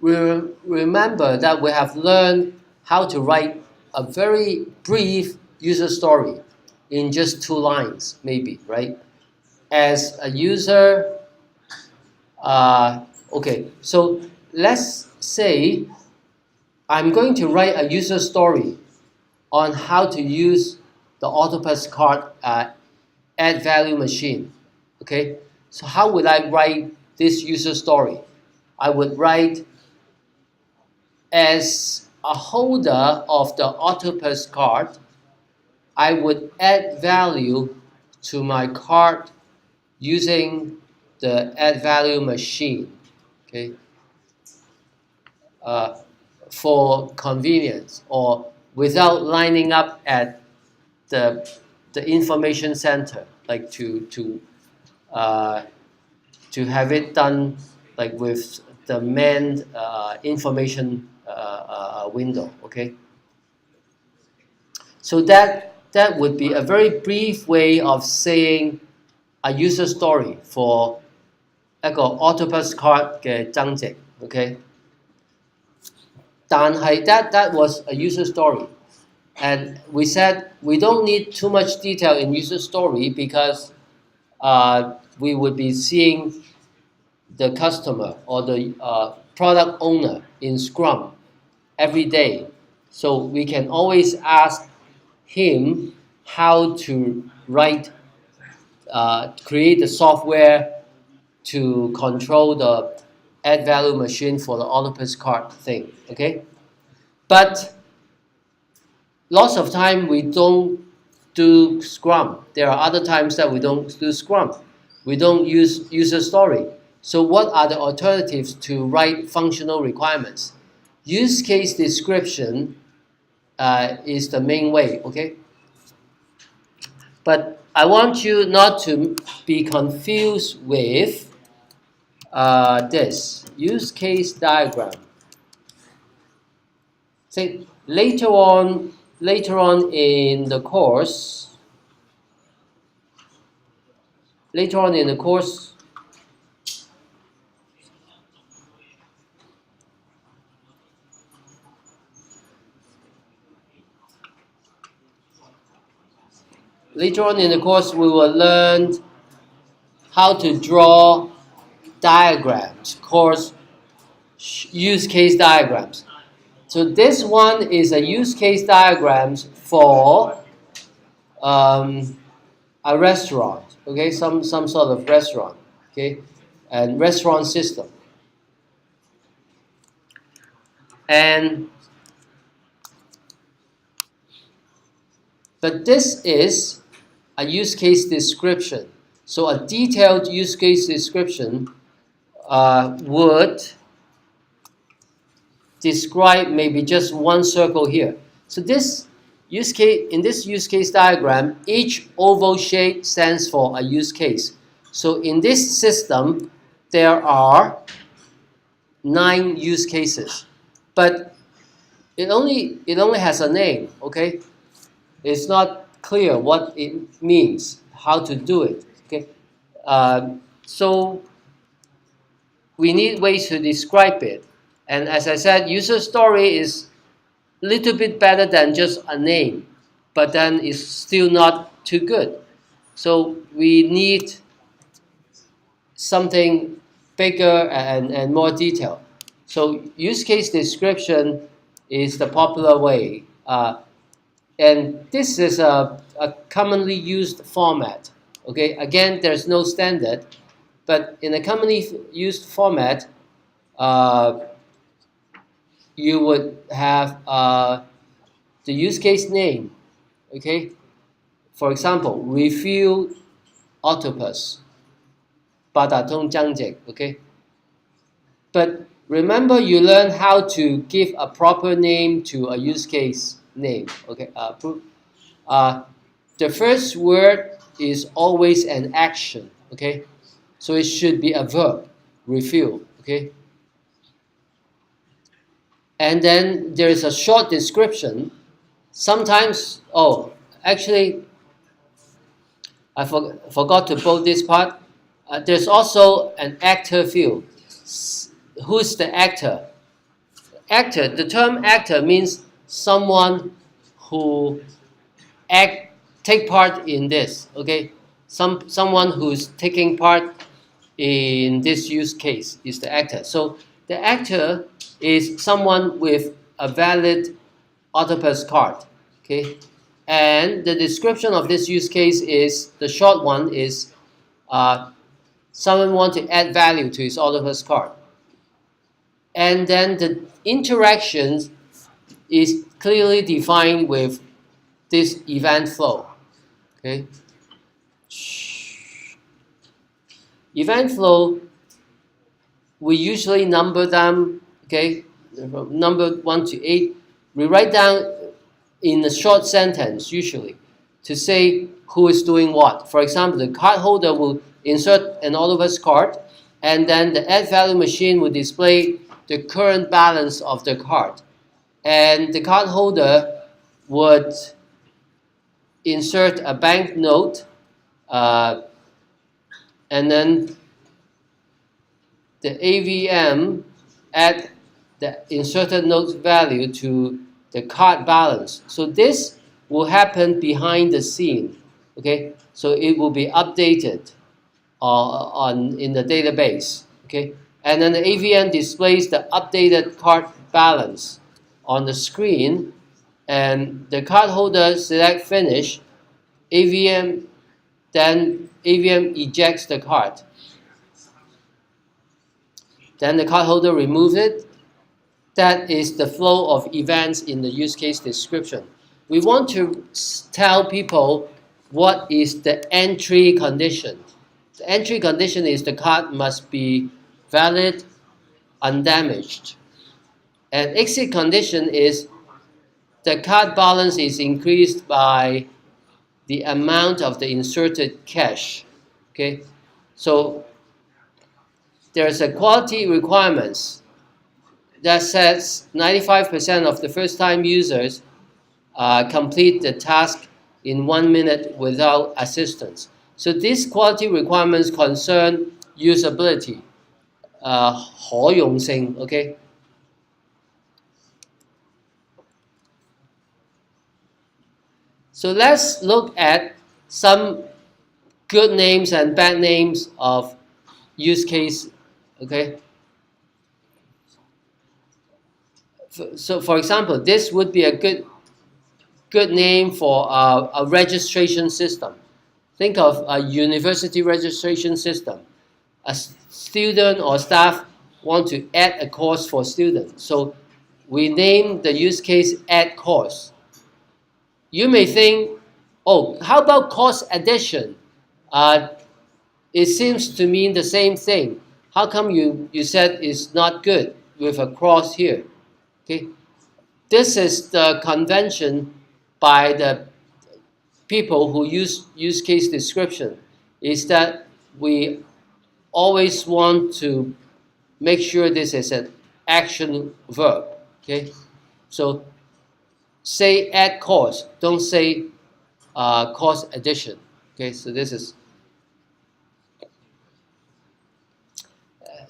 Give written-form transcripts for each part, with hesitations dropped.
remember that we have learned how to write a very brief user story in just 2 lines, maybe, right? As a user, okay, so let's say I'm going to write a user story on how to use the Octopus card add value machine. Okay, so how would I write this user story? I would write, as a holder of the Octopus card, I would add value to my card using the add value machine. Okay, for convenience, or without lining up at the information center, like to have it done like with the main information window. Okay, so that would be a very brief way of saying a user story for 一個 Octopus card 嘅增值。Okay， 但係 that was a user story, and we said we don't need too much detail in user story because we would be seeing the customer or the product owner in Scrum every day, so we can always ask him how to write, create the software to control the add value machine for the Octopus card thing. Okay, but lots of time we don't do Scrum. There are other times that we don't do Scrum. We don't use user story. So what are the alternatives to write functional requirements? Use case description is the main way. Okay, but I want you not to be confused with this use case diagram. Say later on in the course, we will learn how to draw diagrams called use case diagrams. So this one is a use case diagrams for a restaurant. Okay, some sort of restaurant. Okay, and restaurant system. But this is a use case description. So a detailed use case description would describe maybe just one circle here. So this use case, in this use case diagram, each oval shape stands for a use case. So in this system, there are 9 use cases, but it only has a name. Okay, it's not clear what it means, how to do it. Okay, so we need ways to describe it. And as I said, user story is a little bit better than just a name, but then it's still not too good. So we need something bigger and more detailed. So use case description is the popular way. And this is a commonly used format. Okay, again, there's no standard, but in a commonly used format, you would have the use case name. Okay, for example, refill Octopus, 八達通增值. Okay, but remember you learn how to give a proper name to a use case name. Okay, the first word is always an action. Okay, so it should be a verb, refill. Okay, and then there is a short description. Sometimes, actually, I forgot to put this part. There's also an actor field. Who's the actor? actor, the term actor means someone who take part in this, okay? Someone who's taking part in this use case is the actor. So the actor is someone with a valid Autopass card, okay? And the description of this use case is, the short one is, someone wants to add value to his Autopass card. And then the interactions is clearly defined with this event flow, okay? Event flow, we usually number them, okay, from number 1 to 8. We write down in a short sentence, usually, to say who is doing what. For example, the card holder will insert an Autopass card, and then the add value machine will display the current balance of the card. And the card holder would insert a bank note, and then the AVM add the inserted note value to the card balance. So this will happen behind the scene, okay? So it will be updated in the database, okay? And then the AVM displays the updated card balance on the screen, and the card holder select finish, then AVM ejects the card. Then the card holder removes it. That is the flow of events in the use case description. We want to tell people what is the entry condition. The entry condition is the card must be valid, undamaged. And exit condition is the card balance is increased by the amount of the inserted cash, okay? So there's a quality requirements that says 95% of the first-time users complete the task in 1 minute without assistance. So these quality requirements concern usability, 可用性, okay? So let's look at some good names and bad names of use case, okay? So for example, this would be a good name for a registration system. Think of a university registration system. A student or staff want to add a course for students. So we name the use case add course. You may think, oh, how about course addition? It seems to mean the same thing. How come you said it's not good with a cross here? Okay, this is the convention by the people who use case description, is that we always want to make sure this is an action verb. Okay, so say add course, don't say course addition. Okay, so this is.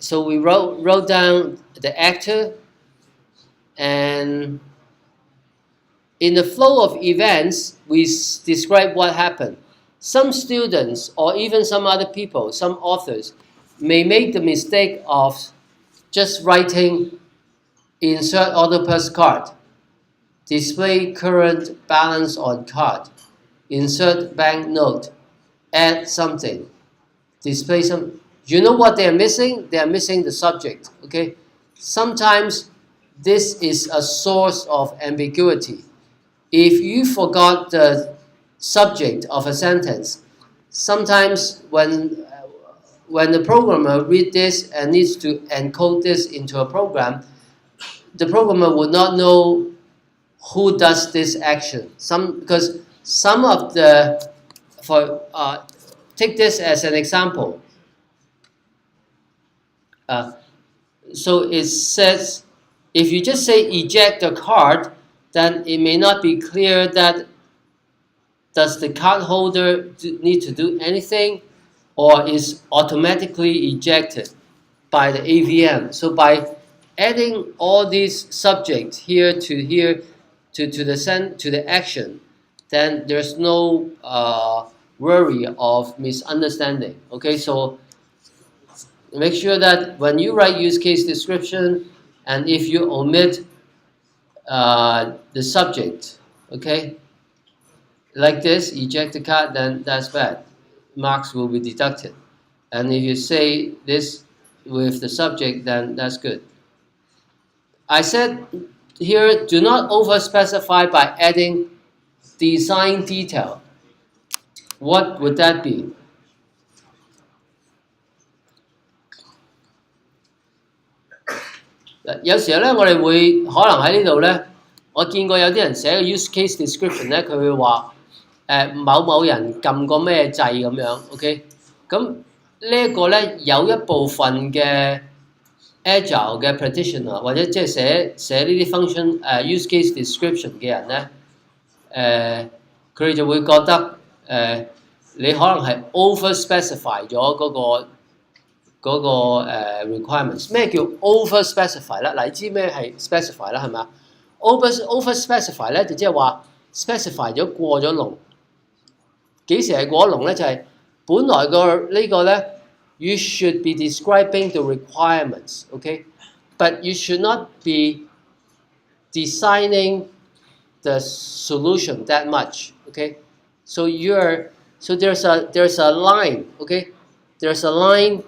So we wrote down the actor, and in the flow of events, we describe what happened. Some students, or even some other people, some authors, may make the mistake of just writing insert Autopass card, display current balance on card, insert bank note, add something, display some. You know what they're missing? They're missing the subject, okay? Sometimes this is a source of ambiguity. If you forgot the subject of a sentence, sometimes when the programmer reads this and needs to encode this into a program, the programmer would not know who does this action. Because some of the, take this as an example. So it says, if you just say eject the card, then it may not be clear that does the card holder need to do anything, or is automatically ejected by the AVM. So by adding all these subjects here to the action, then there's no worry of misunderstanding. Okay, so make sure that when you write use case description, and if you omit the subject, okay, like this, eject the card, then that's bad. Marks will be deducted. And if you say this with the subject, then that's good. I said here, do not over-specify by adding design detail. What would that be? 有時候咧，我哋會可能喺呢度咧，我見過有啲人寫個 use case description 咧，佢會話某某人撳個咩掣咁樣 ，OK？ 咁呢一個咧有一部分嘅 agile 嘅 practitioner 或者即係寫呢啲 function use case description 嘅人咧，佢哋就會覺得你可能係 over specify 咗嗰個requirements。咩叫 over specify 咧？嗱，你知咩係 specify 啦，係咪啊？over specify 咧就即係話 specify 咗過咗龍。幾時係過咗龍咧？就係本來呢個咧 ，you should be describing the requirements, okay? But you should not be designing the solution that much, okay? So there's a line, okay? There's a line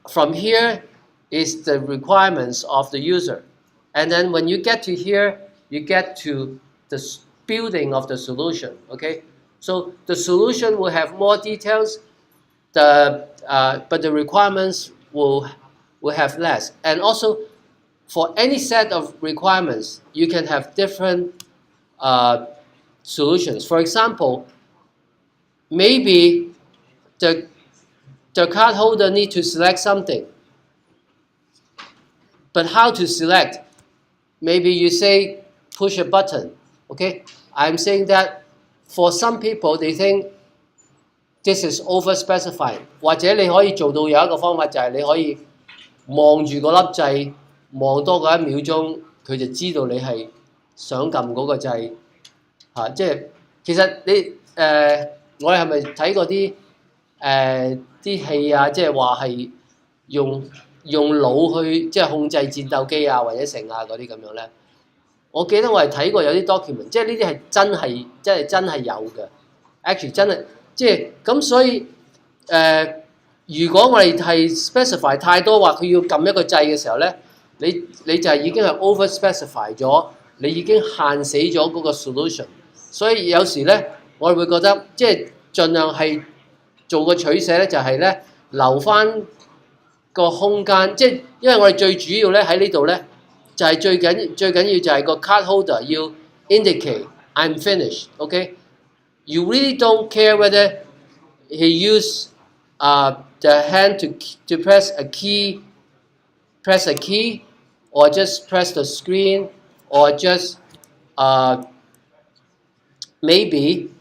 from here is the requirements of the user. And then when you get to here, you get to the building of the solution, okay? So the solution will have more details, but the requirements will have less. And also, for any set of requirements, you can have different solutions. For example, maybe the card holder needs to select something, but how to select? Maybe you say push a button, okay? I'm saying that for some people, they think this is over-specified. 或者你可以做到有一個方法，就係你可以望住個粒掣，望多過1秒鐘，佢就知道你係想撳嗰個掣嚇。即係其實你我哋係咪睇過啲啲戲啊？即係話係用腦去即係控制戰鬥機啊，或者成啊嗰啲咁樣咧？我記得我係睇過有啲 document， 即係呢啲係真係有嘅 ，actually 真係即係咁，所以如果我哋係 specify 太多話佢要撳一個掣嘅時候咧，你就係已經係 over specify 咗，你已經限死咗嗰個 solution。所以有時咧，我哋會覺得即係盡量係做個取捨咧，就係咧留翻個空間，即係因為我哋最主要咧喺呢度咧。就係最緊要就係個 card holder 要 indicate I'm finished, okay? You really don't care whether he used the hand to press a key, or just press the screen, or just maybe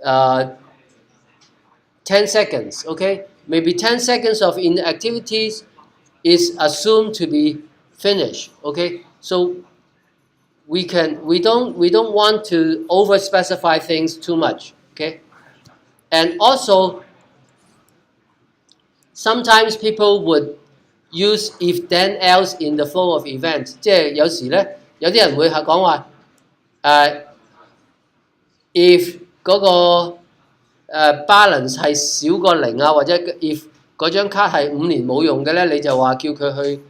10 seconds, okay? Maybe 10 seconds of inactivities is assumed to be finish, okay? So we don't want to over specify things too much, okay? And also sometimes people would use if then else in the flow of events， 即係有時咧有啲人會係講話if 嗰個balance 係少過0啊，或者 if 嗰張卡係5年冇用嘅咧，你就話叫佢去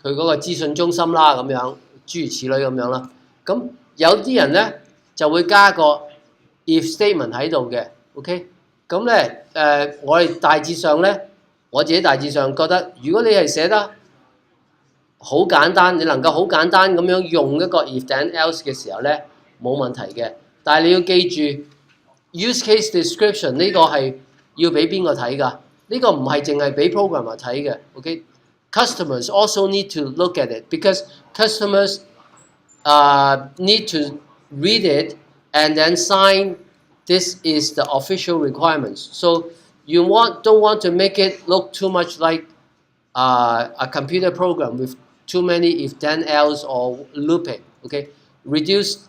佢嗰個資訊中心啦，咁樣諸如此類咁樣啦。咁有啲人咧就會加個 if statement 喺度嘅 ，OK？ 咁咧我哋大致上咧，我自己大致上覺得，如果你係寫得好簡單，你能夠好簡單咁樣用一個 if then else 嘅時候咧，冇問題嘅。但係你要記住 use case description 呢個係要俾邊個睇㗎？呢個唔係淨係俾 programmer 睇嘅 ，OK？Customers also need to look at it because customers need to read it and then sign this is the official requirements. So don't want to make it look too much like a computer program with too many if then else or looping. Okay, reduce,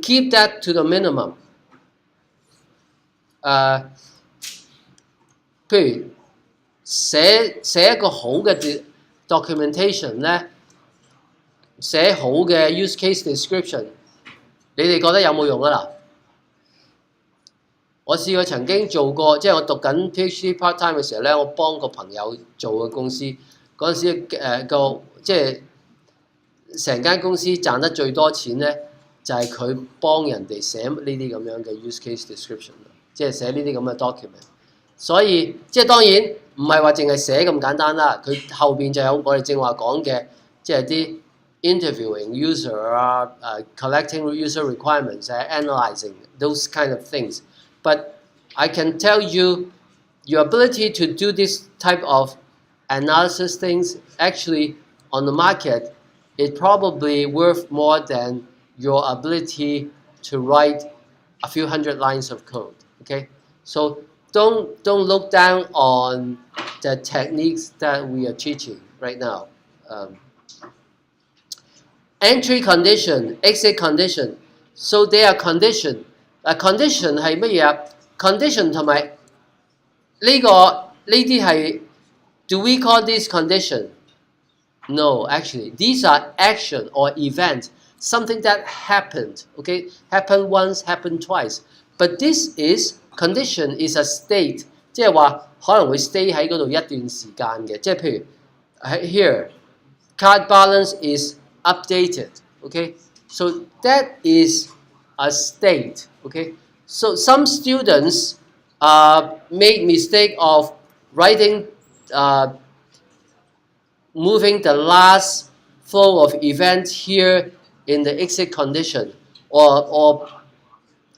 keep that to the minimum. 譬如寫一個好嘅 documentation 咧，寫好嘅 use case description，你哋覺得有冇用啊？嗱，我試過曾經做過，即係我讀緊 PhD part time 嘅時候咧，我幫個朋友做嘅公司，嗰陣時即係成間公司賺得最多錢咧，就係佢幫人哋寫呢啲咁樣嘅 use case description， 即係寫呢啲咁嘅 document。所以即係當然唔係話淨係寫咁簡單啦，佢後邊就有我哋正話講嘅，即係啲 interviewing user 啊、collecting user requirements 啊、analyzing those kind of things. But I can tell you, your ability to do this type of analysis things actually on the market, it probably worth more than your ability to write a few hundred lines of code. Okay, so don't look down on the techniques that we are teaching right now. Entry condition, exit condition. So they are condition. Condition 係乜嘢啊 ？Condition 同埋呢啲係 do we call this condition? No, actually, these are action or event, something that happened. Okay, happened once, happened twice. But this is condition is a state， 即係話可能會 stay 喺嗰度一段時間嘅，即係譬如喺 here card balance is updated。Okay, so that is a state. Okay, so some students made mistake of writing moving the last flow of events here in the exit condition, or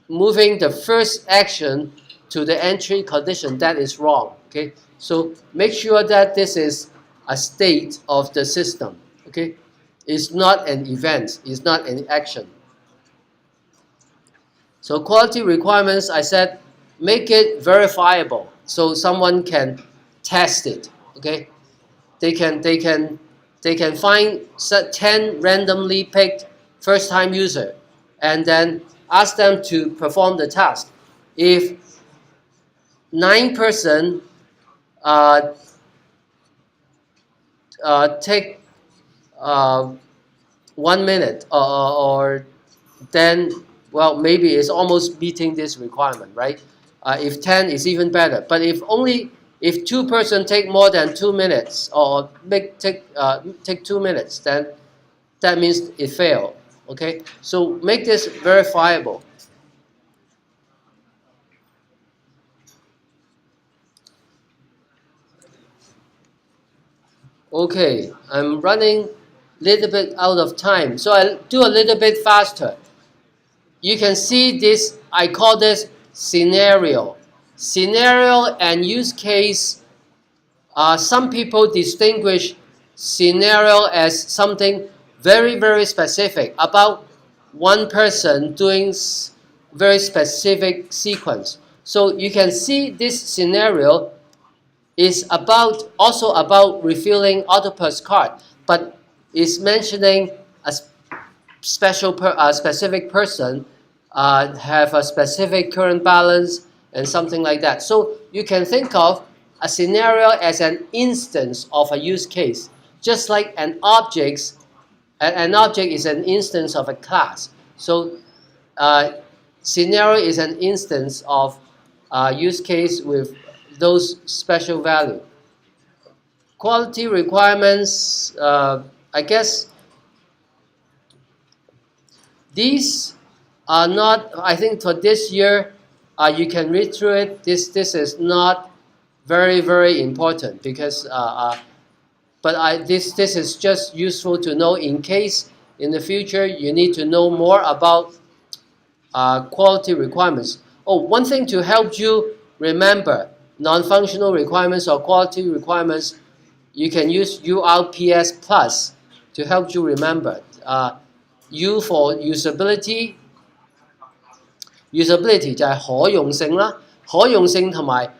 moving the first action to the entry condition. That is wrong. Okay, so make sure that this is a state of the system. Okay, it's not an event, it's not an action. So quality requirements, I said, make it verifiable so someone can test it. Okay, they can find 10 randomly picked first-time user and then ask them to perform the task. If 9 person take 1 minute or then, well, maybe it's almost meeting this requirement, right? If 10 is even better. But if 2 person take more than 2 minutes or take 2 minutes, then that means it failed. Okay, so make this verifiable. Okay, I'm running a little bit out of time, so I'll do a little bit faster. You can see this, I call this scenario. Scenario and use case, some people distinguish scenario as something very, very specific about one person doing very specific sequence. So you can see this scenario is also about refilling octopus card, but it's mentioning a specific person have a specific current balance and something like that. So you can think of a scenario as an instance of a use case, just like an object is an instance of a class. So scenario is an instance of use case with those special value. Quality requirements, I guess these are not, I think for this year, you can read through it. This is not very, very important because but this is just useful to know in case in the future you need to know more about quality requirements. Oh, one thing to help you remember non-functional requirements or quality requirements, you can use URPS Plus to help you remember. U for usability 就係可用性啦，可用性同埋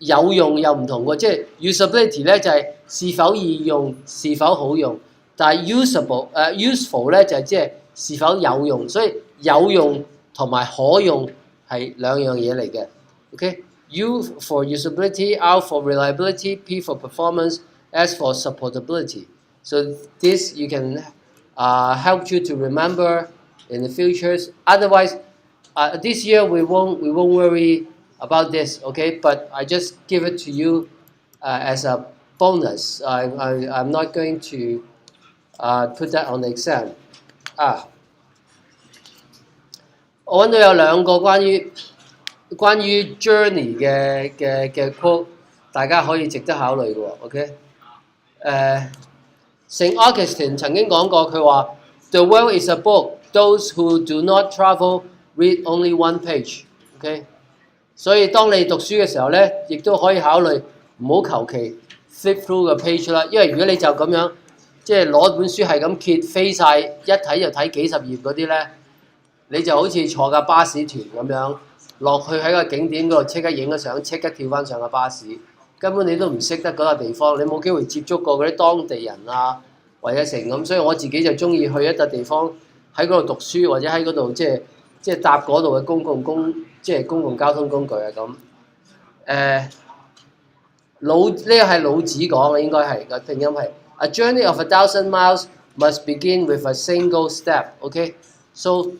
有用又唔同喎，即係 usability 咧就係是否易用、是否好用，但係 useful 咧就係即係是否有用，所以有用同埋可用係兩樣嘢嚟嘅。OK，U for usability，R for reliability，P for performance，S for supportability. So this you can help you to remember in the futures. Otherwise, this year we won't worry about this. Okay, but I just give it to you as a bonus. I'm not going to put that on the exam. 我揾到有兩個關於 journey 嘅 quote， 大家可以值得考慮嘅喎。OK， Saint Augustine 曾經講過，佢話 The world is a book. Those who do not travel read only one page. OK， 所以當你讀書嘅時候咧，亦都可以考慮唔好求其 flip through 個 page 啦，因為如果你就咁樣即係攞本書係咁揭飛晒，一睇就睇幾十頁嗰啲咧，你就好似坐架巴士團咁樣落去喺個景點嗰度即刻影咗相，即刻跳翻上個巴士，根本你都唔識得嗰個地方，你冇機會接觸過嗰啲當地人啊或者成咁，所以我自己就中意去一笪地方喺嗰度讀書，或者喺嗰度即係搭嗰度嘅公共交通工具啊咁。呢個係老子講嘅，應該係個拼音係 A journey of 1,000 miles must begin with a single step. Okay, so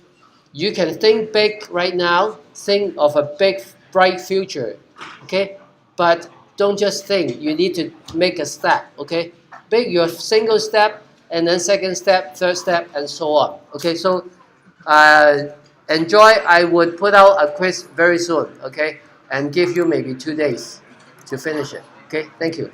you can think big right now, think of a big bright future. Okay, but don't just think. You need to make a step. Okay, make your single step, and then second step, third step, and so on. Okay, so enjoy. I would put out a quiz very soon. Okay, and give you maybe 2 days to finish it. Okay, thank you.